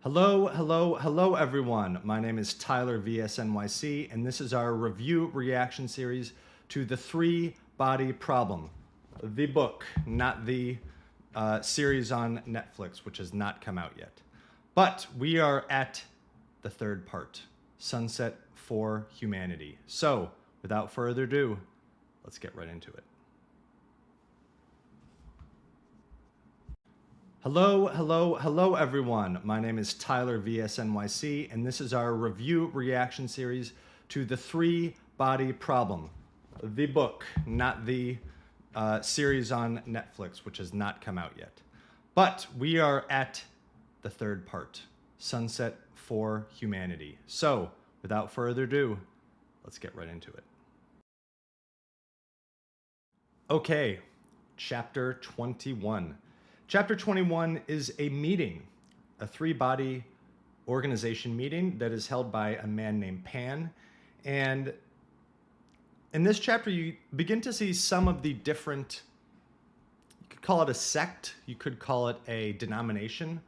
Hello, everyone. My name is Tyler VSNYC, and this is our review reaction series to The Three Body Problem, the book, not the series on Netflix, which has not come out yet. But we are at the third part, Sunset for Humanity. So, without further ado, let's get right into it. Hello, everyone. My name is Tyler VSNYC, and this is our review reaction series to The Three Body Problem, the book, not the series on Netflix, which has not come out yet. But we are at the third part, Sunset for Humanity. So, without further ado, let's get right into it. Okay, Chapter 21. Chapter 21 is a meeting, a three-body organization meeting that is held by a man named Pan. And in this chapter, you begin to see some of the different, you could call it a sect, you could call it a denomination,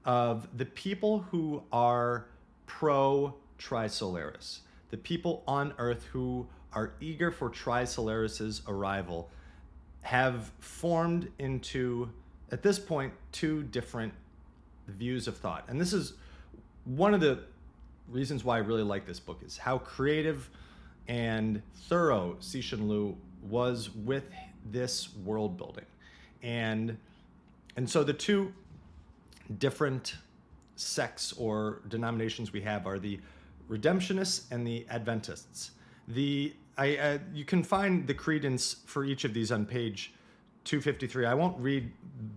of the people who are pro-Trisolaris, the people on Earth who are eager for Trisolaris' arrival, have formed into, at this point, two different views of thought. And this is one of the reasons why I really like this book, is how creative and thorough Cixin Liu was with this world building. And so the two different sects or denominations we have are the Redemptionists and the Adventists. You can find the credence for each of these on page 253. I won't read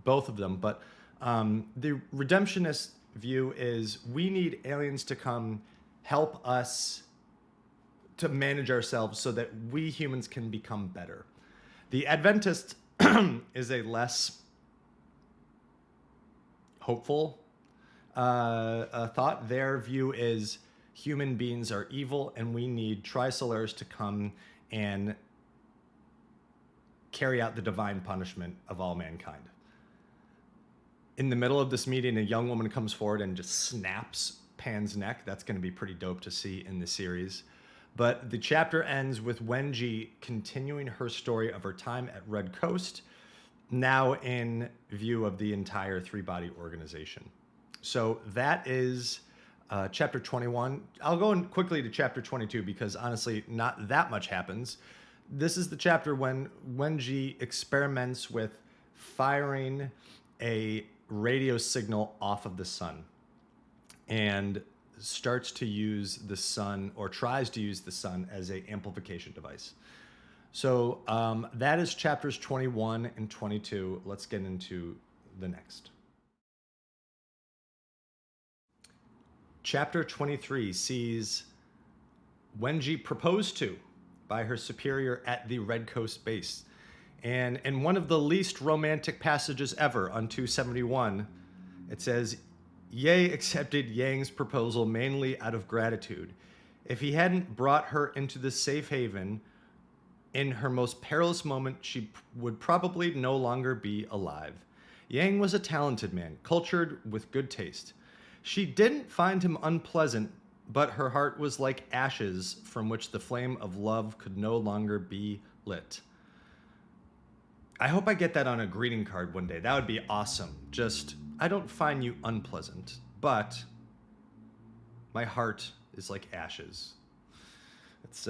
both of them, but the Redemptionist view is we need aliens to come help us to manage ourselves so that we humans can become better. The Adventist is a less hopeful thought. Their view is human beings are evil and we need Trisolaris to come and carry out the divine punishment of all mankind. In the middle of this meeting, a young woman comes forward and just snaps Pan's neck. That's going to be pretty dope to see in the series. But the chapter ends with Wenjie continuing her story of her time at Red Coast, now in view of the entire three-body organization. So that is chapter 21. I'll go in quickly to chapter 22 because honestly, not that much happens. This is the chapter when Wenjie experiments with firing a radio signal off of the sun and starts to use the sun, or tries to use the sun, as an amplification device. So that is chapters 21 and 22. Let's get into the next. Chapter 23 sees Wenjie proposed to by her superior at the Red Coast base. And in one of the least romantic passages ever, on 271, it says, Ye accepted Yang's proposal mainly out of gratitude. If he hadn't brought her into the safe haven in her most perilous moment, she would probably no longer be alive. Yang was a talented man, cultured with good taste. She didn't find him unpleasant, but her heart was like ashes from which the flame of love could no longer be lit. I hope I get that on a greeting card one day. That would be awesome. Just, I don't find you unpleasant, but my heart is like ashes. It's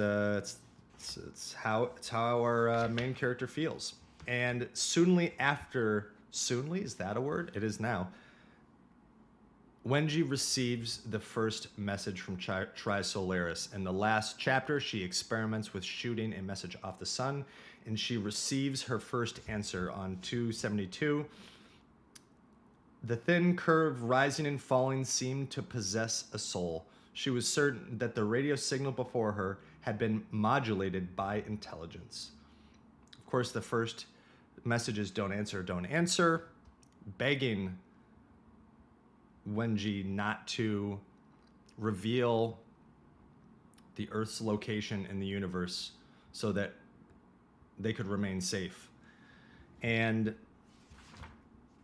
how our main character feels. And soonly after, is that a word? It is now. Wenjie receives the first message from Trisolaris. In the last chapter, she experiments with shooting a message off the sun, and she receives her first answer on 272. The thin curve rising and falling seemed to possess a soul. She was certain that the radio signal before her had been modulated by intelligence. Of course, the first message is don't answer, begging Wenjie not to reveal the Earth's location in the universe so that they could remain safe. And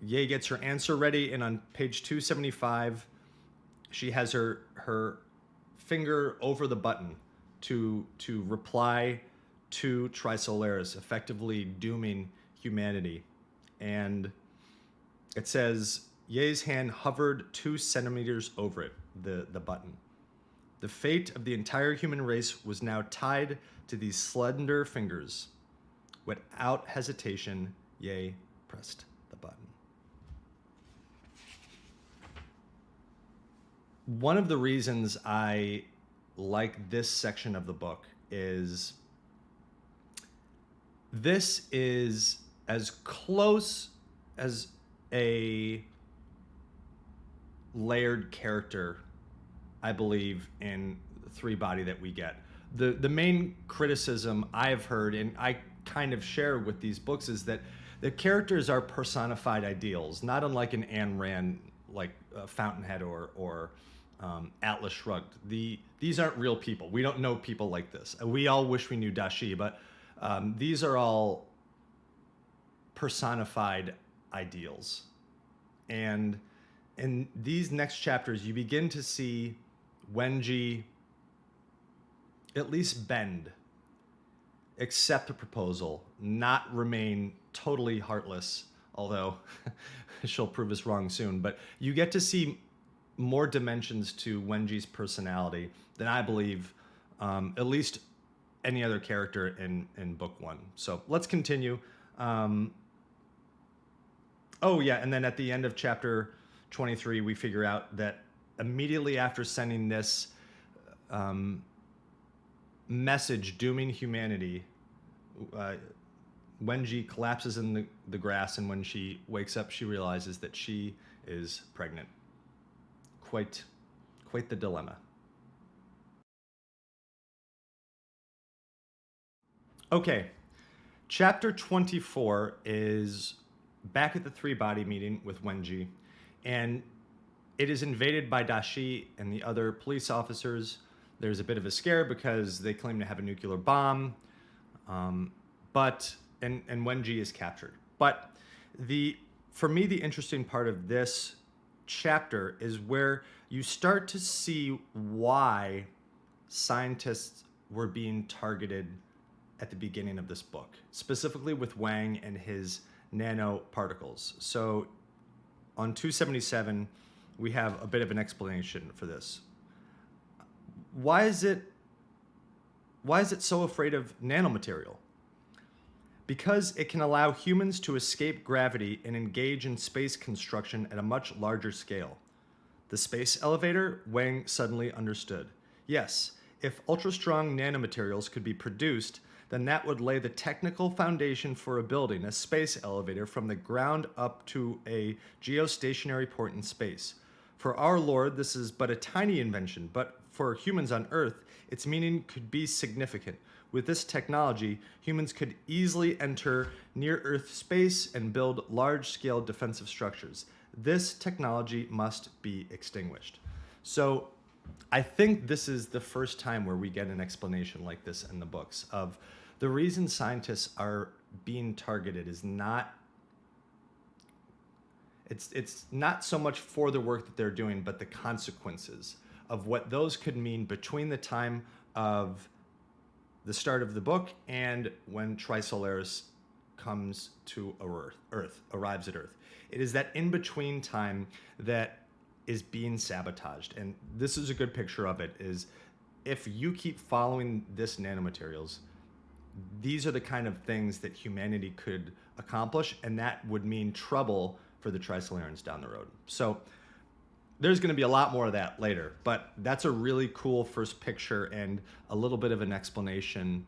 Ye gets her answer ready, and on page 275, she has her finger over the button to reply to Trisolaris, effectively dooming humanity. And it says, Ye's hand hovered 2 centimeters over it, the button. The fate of the entire human race was now tied to these slender fingers. Without hesitation, Ye pressed the button. One of the reasons I like this section of the book is this is as close as a layered character, I believe, in Three Body that we get. The main criticism I've heard, and I kind of share with these books, is that the characters are personified ideals, not unlike an Ayn Rand, like Fountainhead or Atlas Shrugged. These aren't real people. We don't know people like this. We all wish we knew Dashi, but these are all personified ideals. And in these next chapters, you begin to see Wenjie at least bend, accept a proposal, not remain totally heartless, although she'll prove us wrong soon. But you get to see more dimensions to Wenjie's personality than I believe at least any other character in book 1. So let's continue. Oh yeah, and then at the end of chapter 23, we figure out that immediately after sending this message dooming humanity, Wenjie collapses in the grass, and when she wakes up, she realizes that she is pregnant. Quite the dilemma. Okay, chapter 24 is back at the Three Body meeting with Wenjie, and it is invaded by Dashi and the other police officers. There's a bit of a scare because they claim to have a nuclear bomb, but Wenjie is captured. But for me, the interesting part of this chapter is where you start to see why scientists were being targeted at the beginning of this book, specifically with Wang and his nanoparticles. So on 277, we have a bit of an explanation for this. Why is it so afraid of nanomaterial? Because it can allow humans to escape gravity and engage in space construction at a much larger scale. The space elevator, Wang suddenly understood. Yes, if ultra-strong nanomaterials could be produced, then that would lay the technical foundation for a building, a space elevator, from the ground up to a geostationary port in space. For our Lord, this is but a tiny invention, but for humans on Earth, its meaning could be significant. With this technology, humans could easily enter near-Earth space and build large-scale defensive structures. This technology must be extinguished. So I think this is the first time where we get an explanation like this in the books of the reason scientists are being targeted is not, it's not so much for the work that they're doing, but the consequences of what those could mean between the time of the start of the book and when Trisolaris comes to Earth, arrives at Earth. It is that in-between time that is being sabotaged. And this is a good picture of it, is if you keep following this nanomaterials, these are the kind of things that humanity could accomplish, and that would mean trouble for the Trisolarans down the road. So there's going to be a lot more of that later, but that's a really cool first picture and a little bit of an explanation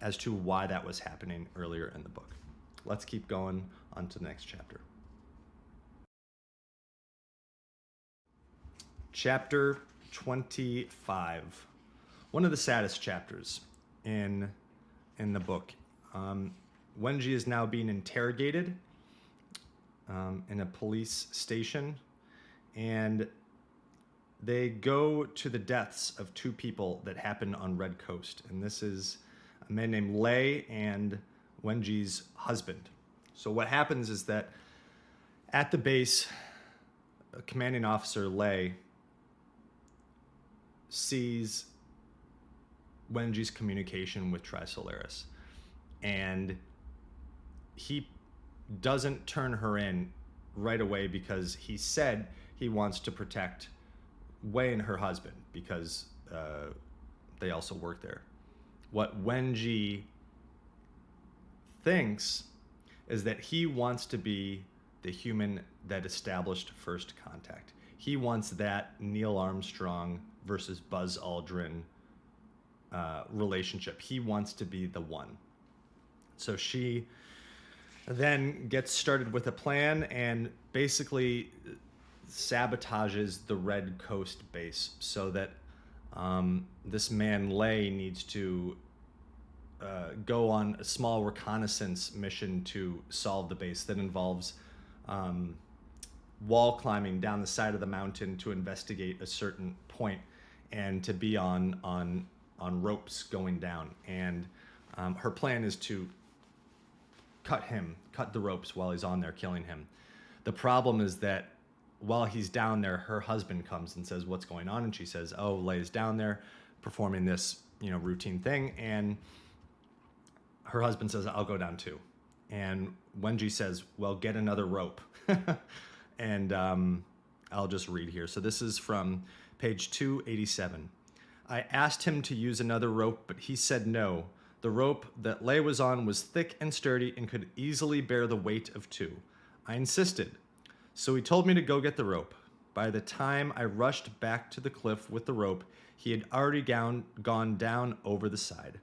as to why that was happening earlier in the book. Let's keep going on to the next chapter. Chapter 25, one of the saddest chapters in the book. Wenjie is now being interrogated in a police station, and they go to the deaths of 2 people that happened on Red Coast. And this is a man named Lei and Wenjie's husband. So what happens is that at the base, commanding officer Lei sees Wenjie's communication with Trisolaris, and he doesn't turn her in right away because he said he wants to protect Wei and her husband because they also work there. What Wenjie thinks is that he wants to be the human that established first contact. He wants that Neil Armstrong versus Buzz Aldrin relationship. He wants to be the one. So she then gets started with a plan and basically sabotages the Red Coast base so that this man Lei needs to go on a small reconnaissance mission to solve the base that involves wall climbing down the side of the mountain to investigate a certain point and to be on ropes going down. And her plan is to cut the ropes while he's on there, killing him. The problem is that while he's down there, her husband comes and says, "What's going on?" And she says, "Oh, Lei's down there performing this, routine thing." And her husband says, "I'll go down too." And Wenjie says, "Well, get another rope." And I'll just read here. So this is from page 287. "I asked him to use another rope, but he said no. The rope that Lei was on was thick and sturdy and could easily bear the weight of two. I insisted. So he told me to go get the rope. By the time I rushed back to the cliff with the rope, he had already gone down over the side.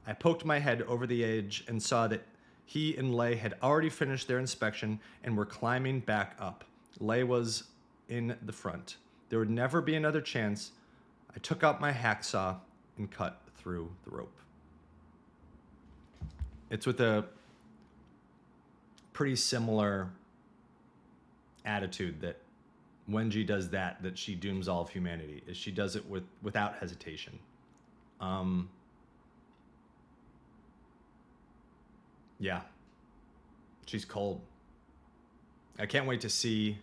I poked my head over the edge and saw that he and Lei had already finished their inspection and were climbing back up. Lei was in the front. There would never be another chance. I took out my hacksaw and cut through the rope." It's with a pretty similar attitude that Wenjie does that she dooms all of humanity, is she does it without hesitation. Yeah, she's cold. I can't wait to see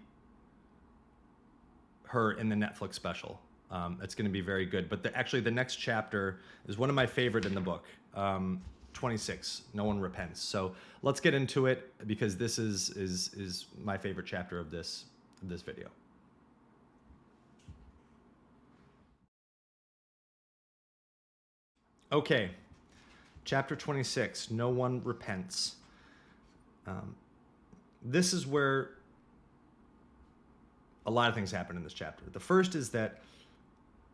her in the Netflix special. It's going to be very good. But actually, the next chapter is one of my favorite in the book. 26. No One Repents. So let's get into it because this is my favorite chapter of this video. Okay, chapter 26. No One Repents. This is where a lot of things happen in this chapter. The first is that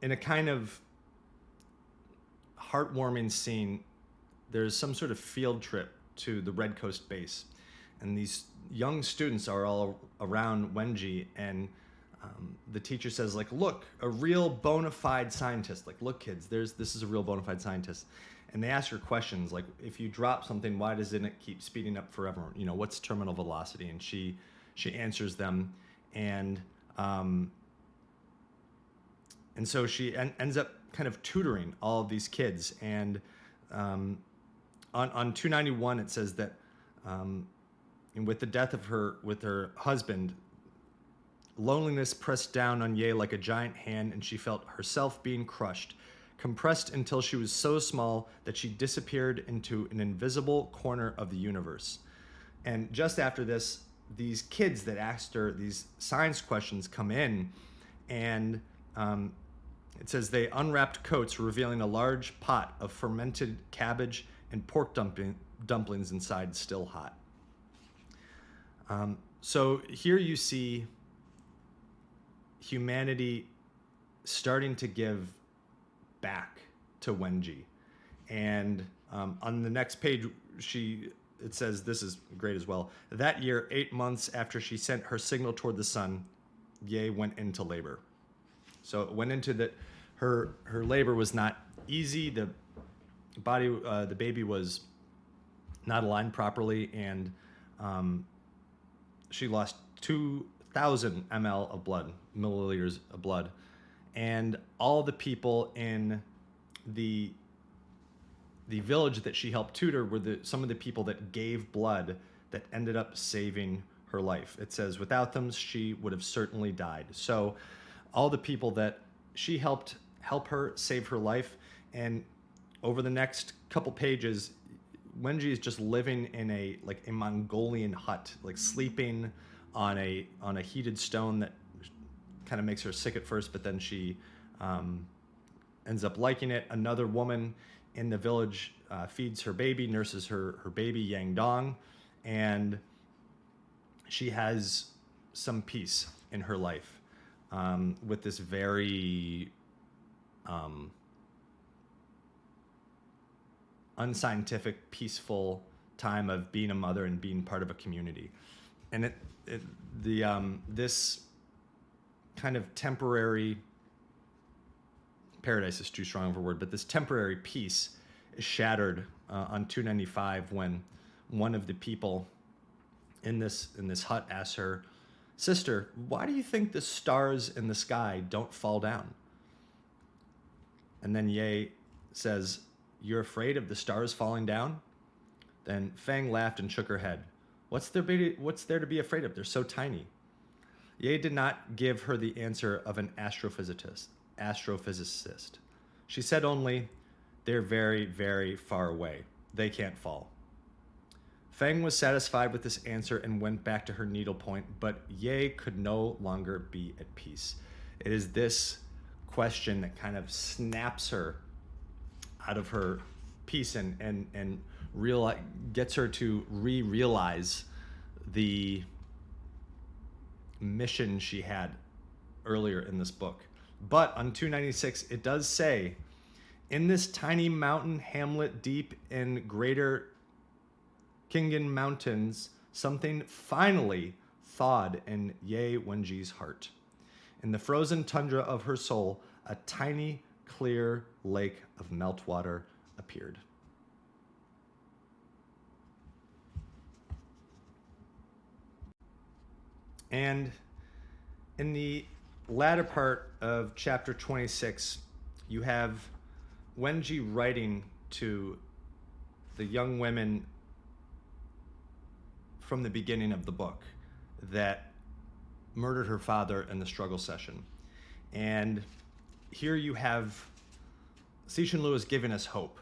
in a kind of heartwarming scene, there's some sort of field trip to the Red Coast base. And these young students are all around Wenjie, and the teacher says, like, "Look, a real bona fide scientist. Like, look, kids, this is a real bona fide scientist." And they ask her questions like, if you drop something, why doesn't it keep speeding up forever? What's terminal velocity? And she answers them, and so she ends up kind of tutoring all of these kids. And on 291, it says that with the death of her husband, loneliness pressed down on Ye like a giant hand, and she felt herself being crushed, compressed until she was so small that she disappeared into an invisible corner of the universe. And just after this, these kids that asked her these science questions come in, and it says they unwrapped coats revealing a large pot of fermented cabbage and pork dumplings inside, still hot. So here you see humanity starting to give back to Wenjie. And on the next page, it says, this is great as well. That year, 8 months after she sent her signal toward the sun, Ye went into labor. So it went into that. Her labor was not easy. The baby was not aligned properly, and she lost 2,000 milliliters of blood, and all the people in the village that she helped tutor were some of the people that gave blood that ended up saving her life. It says without them she would have certainly died. So all the people that she helped help her save her life. And over the next couple pages, Wenjie is just living in a Mongolian hut, like sleeping on a heated stone that kind of makes her sick at first, but then she ends up liking it. Another woman in the village feeds her baby, nurses her baby, Yang Dong, and she has some peace in her life with this very unscientific, peaceful time of being a mother and being part of a community. And this kind of temporary, paradise is too strong of a word, but this temporary peace is shattered on 295 when one of the people in this hut asks her sister, "Why do you think the stars in the sky don't fall down?" And then Ye says, "You're afraid of the stars falling down?" Then Fang laughed and shook her head. What's there to be afraid of? They're so tiny." Ye did not give her the answer of an astrophysicist. She said only, "They're very, very far away. They can't fall." Fang was satisfied with this answer and went back to her needlepoint, but Ye could no longer be at peace. It is this question that kind of snaps her out of her peace and gets her to realize the mission she had earlier in this book. But on 296, it does say, "In this tiny mountain hamlet deep in greater Kingen Mountains, something finally thawed in Ye Wenjie's heart. In the frozen tundra of her soul, a tiny, clear lake of meltwater appeared." And in the latter part of chapter 26, you have Wenjie writing to the young women from the beginning of the book that murdered her father in the struggle session. And here you have Cixin Lewis giving us hope.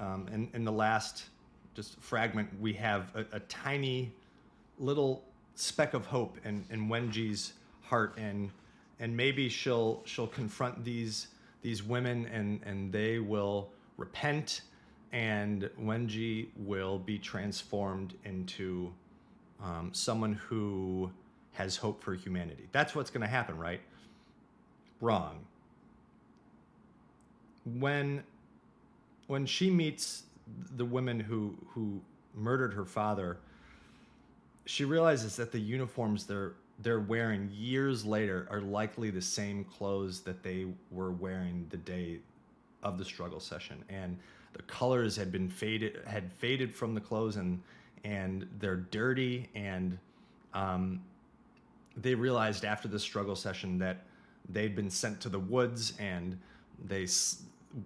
In the last just fragment, we have a tiny little speck of hope in Wenjie's heart, and maybe she'll confront these women and they will repent, and Wenjie will be transformed into someone who has hope for humanity. That's what's going to happen, right? Wrong. When she meets the women who murdered her father, she realizes that the uniforms they're wearing years later are likely the same clothes that they were wearing the day of the struggle session, and the colors had faded from the clothes, and they're dirty, and they realized after the struggle session that they'd been sent to the woods, and they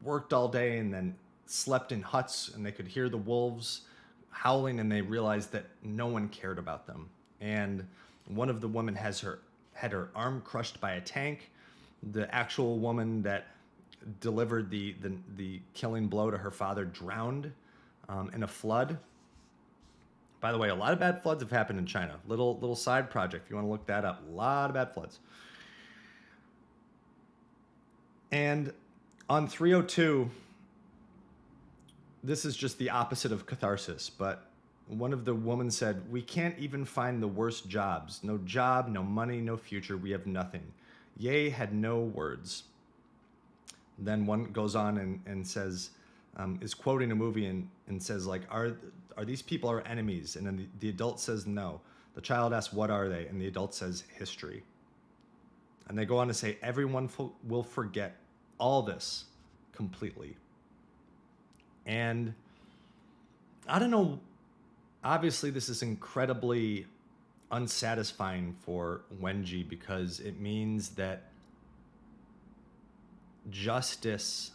worked all day and then slept in huts, and they could hear the wolves howling, and they realized that no one cared about them. And one of the women had her arm crushed by a tank. The actual woman that delivered the killing blow to her father drowned in a flood. By the way, a lot of bad floods have happened in China. Little side project if you want to look that up. A lot of bad floods. And on 302, this is just the opposite of catharsis, but one of the women said, "We can't even find the worst jobs. No job, no money, no future. We have nothing." Ye had no words. Then one goes on and says, is quoting a movie and says, like, are these people our enemies? And then the adult says no. The child asks, "What are they?" And the adult says, "History." And they go on to say, "Everyone will forget all this completely." And I don't know, obviously this is incredibly unsatisfying for Wenjie because it means that justice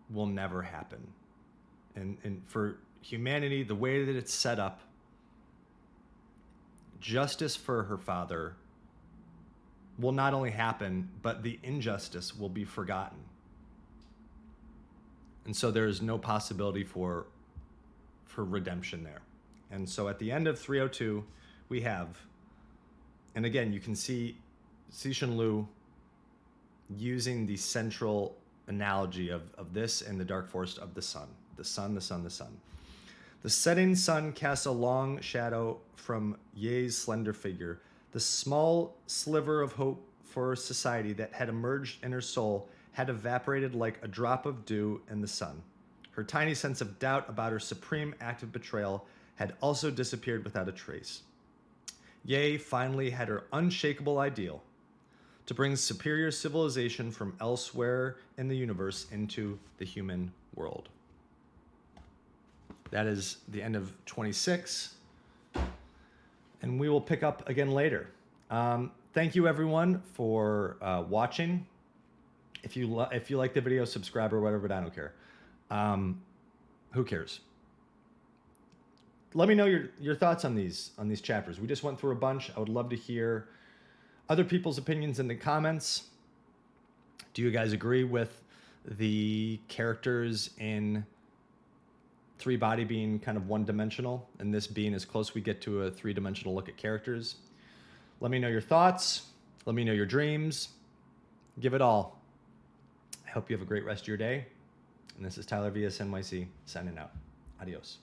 will never happen. And for humanity, the way that it's set up, justice for her father will not only happen, but the injustice will be forgotten. And so there is no possibility for redemption there. And so at the end of 302, we have, and again, you can see Cixin Liu using the central analogy of this and the dark forest of the sun. The sun, the sun, the sun. The setting sun casts a long shadow from Ye's slender figure. The small sliver of hope for society that had emerged in her soul had evaporated like a drop of dew in the sun. Her tiny sense of doubt about her supreme act of betrayal had also disappeared without a trace. Ye finally had her unshakable ideal: to bring superior civilization from elsewhere in the universe into the human world. That is the end of 26, and we will pick up again later. Thank you, everyone, for watching. If you like the video, subscribe or whatever, but I don't care. Who cares? Let me know your thoughts on these chapters. We just went through a bunch. I would love to hear other people's opinions in the comments. Do you guys agree with the characters in Three Body being kind of one-dimensional, and this being as close we get to a three-dimensional look at characters? Let me know your thoughts. Let me know your dreams. Give it all. I hope you have a great rest of your day. And this is Tyler VS NYC signing out. Adios.